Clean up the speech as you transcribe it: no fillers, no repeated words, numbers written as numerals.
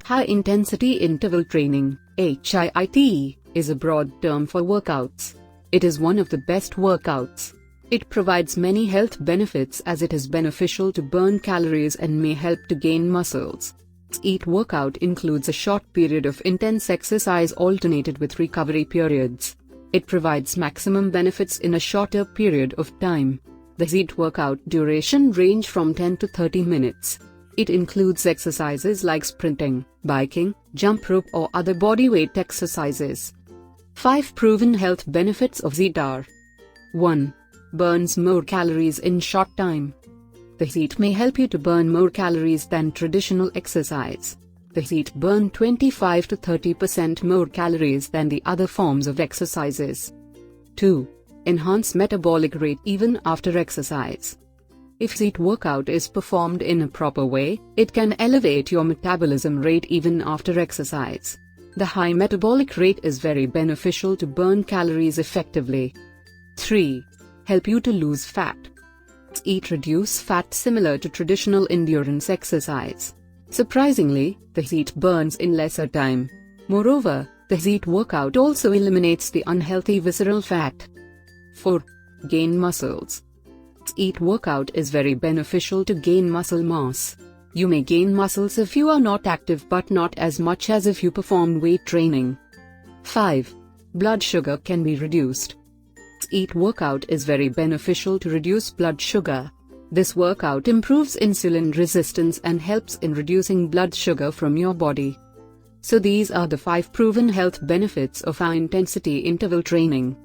High Intensity Interval Training, HIIT, is a broad term for workouts. It is one of the best workouts. It provides many health benefits as it is beneficial to burn calories and may help to gain muscles. HIIT workout includes a short period of intense exercise alternated with recovery periods. It provides maximum benefits in a shorter period of time. The HIIT workout duration range from 10 to 30 minutes. It includes exercises like sprinting, biking, jump rope or other bodyweight exercises. 5 proven health benefits of HIIT are: 1. Burns more calories in short time. The HIIT may help you to burn more calories than traditional exercise. The HIIT burn 25 to 30% more calories than the other forms of exercises. 2. Enhance metabolic rate even after exercise. If HIIT workout is performed in a proper way, it can elevate your metabolism rate even after exercise. The high metabolic rate is very beneficial to burn calories effectively. 3. Help you to lose fat. HIIT reduce fat similar to traditional endurance exercise. Surprisingly, the HIIT burns in lesser time. Moreover, the HIIT workout also eliminates the unhealthy visceral fat. 4. Gain muscles. HIIT workout is very beneficial to gain muscle mass. You may gain muscles if you are not active but not as much as if you perform weight training. 5. Blood sugar can be reduced. HIIT workout is very beneficial to reduce blood sugar. This workout improves insulin resistance and helps in reducing blood sugar from your body. So these are the 5 proven health benefits of high intensity interval training.